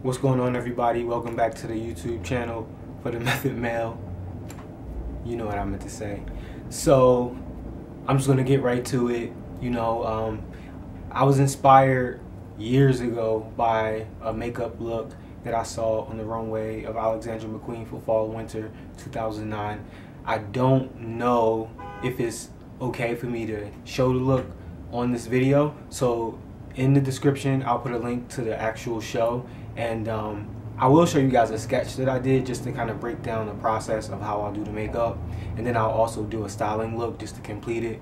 What's going on, everybody? Welcome back to the YouTube channel for the Method Male. You know what I meant to say. So I'm just gonna get right to it. I was inspired years ago by a makeup look that I saw on the runway of Alexandra McQueen for fall winter 2009. I don't know if it's okay for me to show the look on this video, so in the description I'll put a link to the actual show, and I will show you guys a sketch that I did just to kind of break down the process of how I'll do the makeup, and then I'll also do a styling look just to complete it,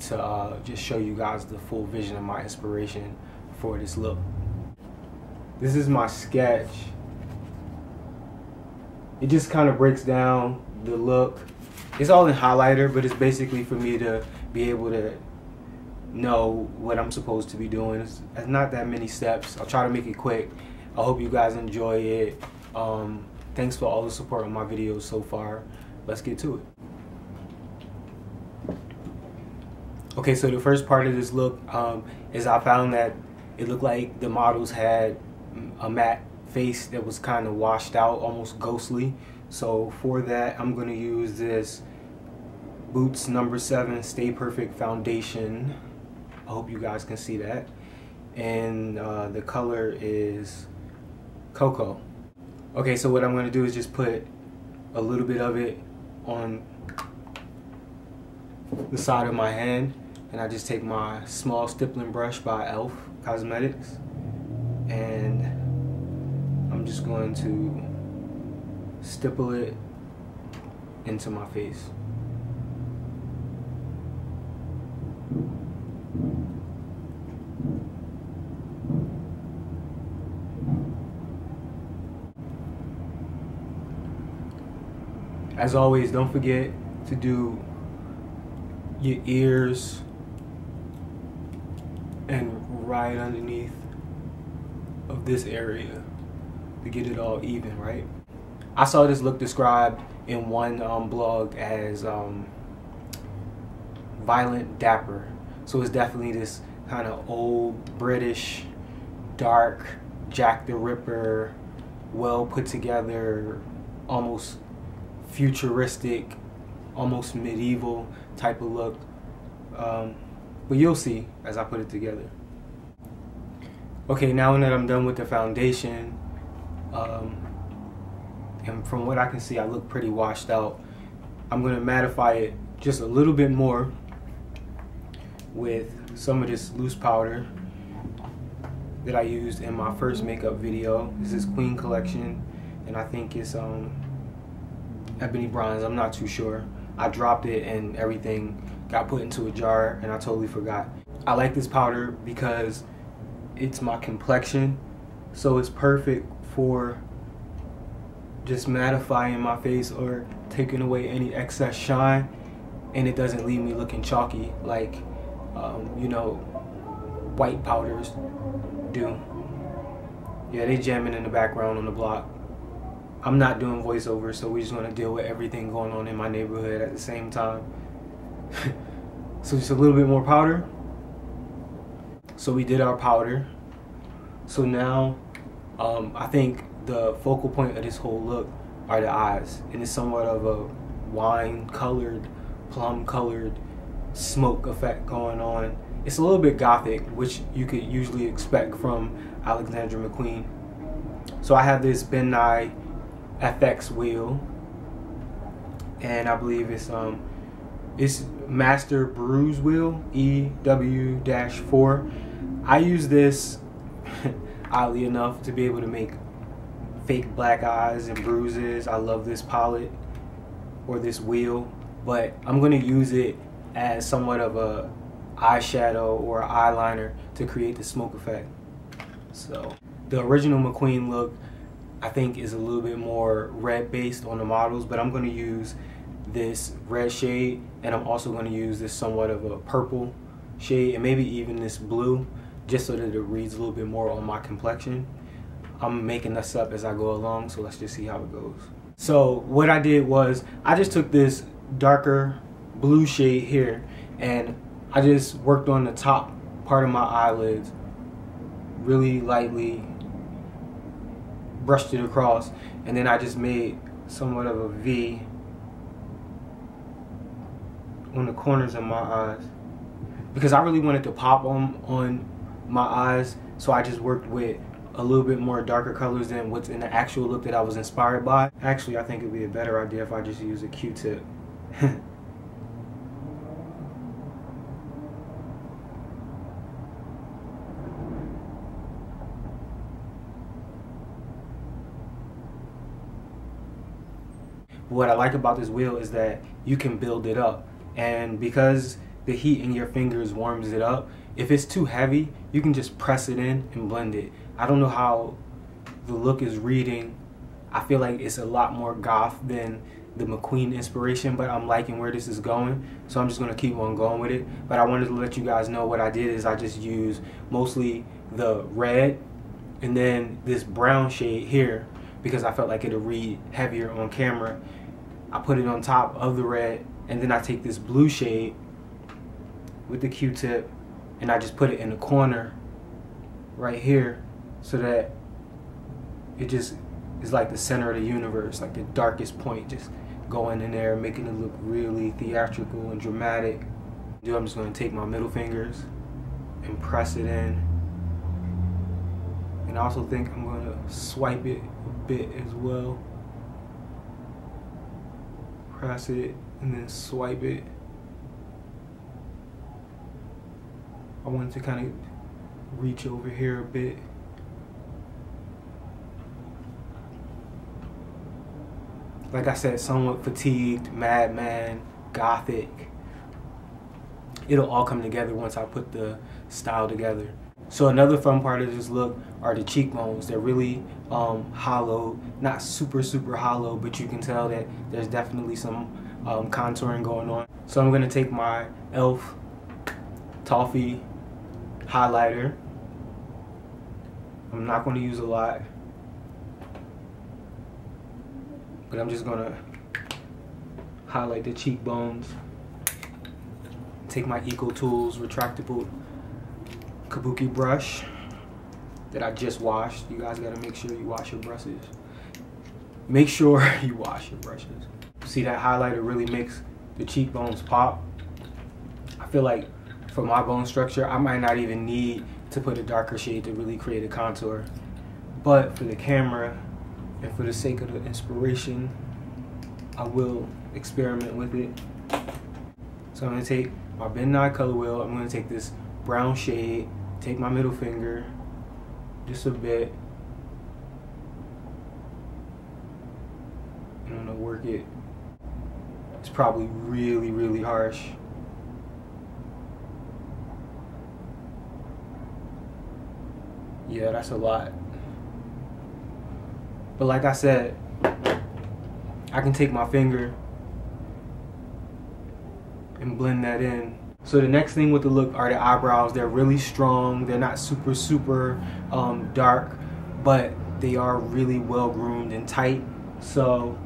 to just show you guys the full vision of my inspiration for this look. This is my sketch. It just kind of breaks down the look. It's all in highlighter, but it's basically for me to be able to know what I'm supposed to be doing. It's not that many steps. I'll try to make it quick. I hope you guys enjoy it. Thanks for all the support on my videos so far. Let's get to it. Okay, so the first part of this look is I found that it looked like the models had a matte face that was kind of washed out, almost ghostly. So for that, I'm going to use this Boots No. 7 Stay Perfect Foundation. I hope you guys can see that. And the color is Cocoa. Okay, so what I'm going to do is just put a little bit of it on the side of my hand, and I just take my small stippling brush by E.L.F. Cosmetics, and I'm just going to stipple it into my face. As always, don't forget to do your ears and right underneath of this area to get it all even, right? I saw this look described in one blog as violent dapper. So it's definitely this kind of old British, dark, Jack the Ripper, well put together, almost futuristic, almost medieval type of look. But you'll see as I put it together. Okay, now that I'm done with the foundation, and from what I can see I look pretty washed out, I'm going to mattify it just a little bit more with some of this loose powder that I used in my first makeup video. This is Queen Collection, and I think it's ebony bronze. I'm not too sure. I dropped it and everything got put into a jar and I totally forgot. I like this powder because it's my complexion, so it's perfect for just mattifying my face or taking away any excess shine, and it doesn't leave me looking chalky like white powders do. Yeah, they jamming in the background on the block. I'm not doing voiceover, so we just want to deal with everything going on in my neighborhood at the same time. So just a little bit more powder. So we did our powder. So now I think the focal point of this whole look are the eyes, and it's somewhat of a wine colored, plum colored smoke effect going on. It's a little bit gothic, which you could usually expect from Alexandra McQueen. So I have this Nye FX wheel, and I believe it's Master Bruise wheel EW-4. I use this oddly enough to be able to make fake black eyes and bruises. I love this palette or this wheel, but I'm going to use it as somewhat of a eyeshadow or eyeliner to create the smoke effect. So the original McQueen look I think is a little bit more red based on the models, but I'm going to use this red shade, and I'm also going to use this somewhat of a purple shade, and maybe even this blue, just so that it reads a little bit more on my complexion. I'm making this up as I go along, so let's just see how it goes. So what I did was I just took this darker blue shade here, and I just worked on the top part of my eyelids really lightly brushed it across, and then I just made somewhat of a V on the corners of my eyes because I really wanted to pop on my eyes, so I just worked with a little bit more darker colors than what's in the actual look that I was inspired by. Actually, I think it would be a better idea if I just use a Q-tip. What I like about this wheel is that you can build it up, and because the heat in your fingers warms it up, if it's too heavy, you can just press it in and blend it. I don't know how the look is reading. I feel like it's a lot more goth than the McQueen inspiration, but I'm liking where this is going, so I'm just gonna keep on going with it. But I wanted to let you guys know what I did is I just used mostly the red and then this brown shade here because I felt like it'll read heavier on camera. I put it on top of the red, and then I take this blue shade with the Q-tip and I just put it in the corner right here so that it just is like the center of the universe, like the darkest point, just going in there, making it look really theatrical and dramatic. I'm just going to take my middle fingers and press it in, and I also think I'm going to swipe it a bit as well. Press it and then swipe it. I wanted to kind of reach over here a bit. Like I said, somewhat fatigued, madman, gothic. It'll all come together once I put the style together. So another fun part of this look are the cheekbones. They're really hollow, not super hollow, but you can tell that there's definitely some contouring going on. So I'm gonna take my E.L.F. Toffee highlighter. I'm not gonna use a lot, but I'm just gonna highlight the cheekbones. Take my Ecotools retractable kabuki brush that I just washed. You guys gotta make sure you wash your brushes. Make sure you wash your brushes. See, that highlighter really makes the cheekbones pop. I feel like for my bone structure, I might not even need to put a darker shade to really create a contour. But for the camera and for the sake of the inspiration, I will experiment with it. So I'm gonna take my Ben Nye color wheel. I'm gonna take this brown shade, take my middle finger, just a bit, and I'm gonna work it. It's probably really harsh. Yeah, that's a lot. But like I said, I can take my finger and blend that in. So the next thing with the look are the eyebrows. They're really strong. They're not super dark, but they are really well groomed and tight. So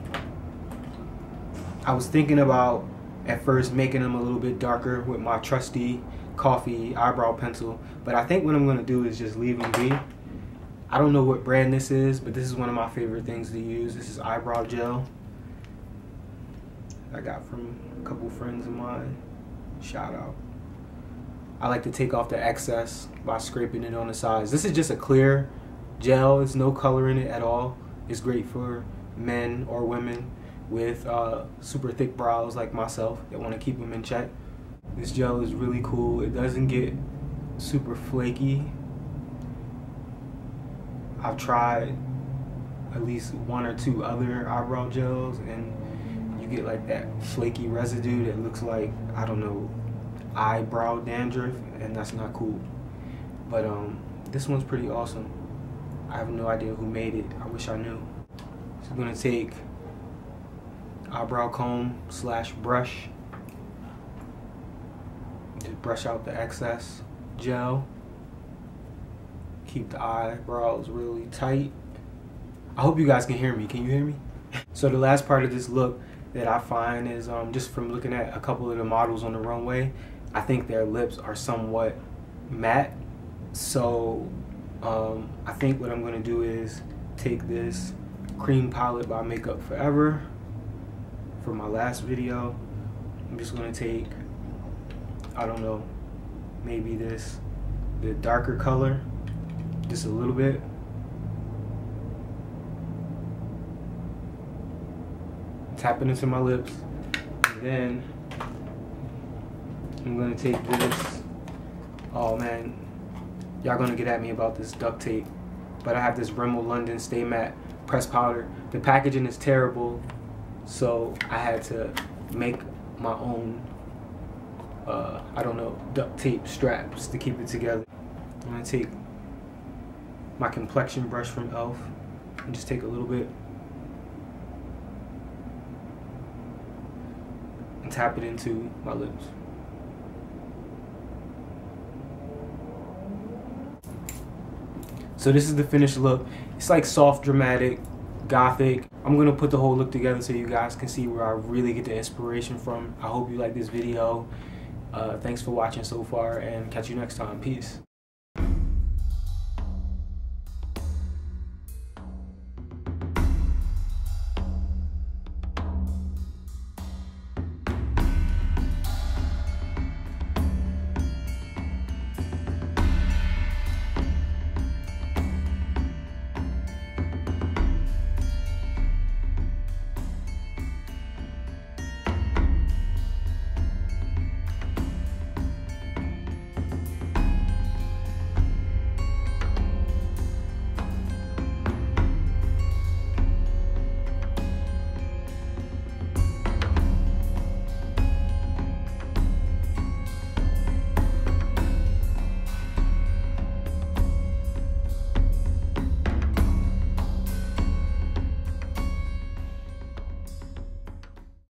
I was thinking about at first making them a little bit darker with my trusty coffee eyebrow pencil, but I think what I'm gonna do is just leave them be. I don't know what brand this is, but this is one of my favorite things to use. This is Eyebrow Gel. I got from a couple friends of mine. Shout out. I like to take off the excess by scraping it on the sides. This is just a clear gel. There's no color in it at all. It's great for men or women with super thick brows like myself that want to keep them in check. This gel is really cool. It doesn't get super flaky. I've tried at least one or two other eyebrow gels, and you get like that flaky residue that looks like, I don't know, eyebrow dandruff, and that's not cool. But this one's pretty awesome. I have no idea who made it. I wish I knew. So I'm gonna take eyebrow comb / brush. Just brush out the excess gel. Keep the eyebrows really tight. I hope you guys can hear me. Can you hear me? So the last part of this look that I find is just from looking at a couple of the models on the runway, I think their lips are somewhat matte. So I think what I'm going to do is take this cream palette by Makeup Forever for my last video. I'm just gonna take, I don't know, maybe the darker color, just a little bit. Tap it into my lips, and then I'm gonna take this. Oh man, y'all gonna get at me about this duct tape, but I have this Rimmel London Stay Matte pressed powder. The packaging is terrible, so I had to make my own, I don't know, duct tape straps to keep it together. I'm gonna take my complexion brush from E.L.F. and just take a little bit and tap it into my lips. So this is the finished look. It's like soft, dramatic, gothic. I'm gonna put the whole look together so you guys can see where I really get the inspiration from. I hope you like this video. Thanks for watching so far, and catch you next time. Peace.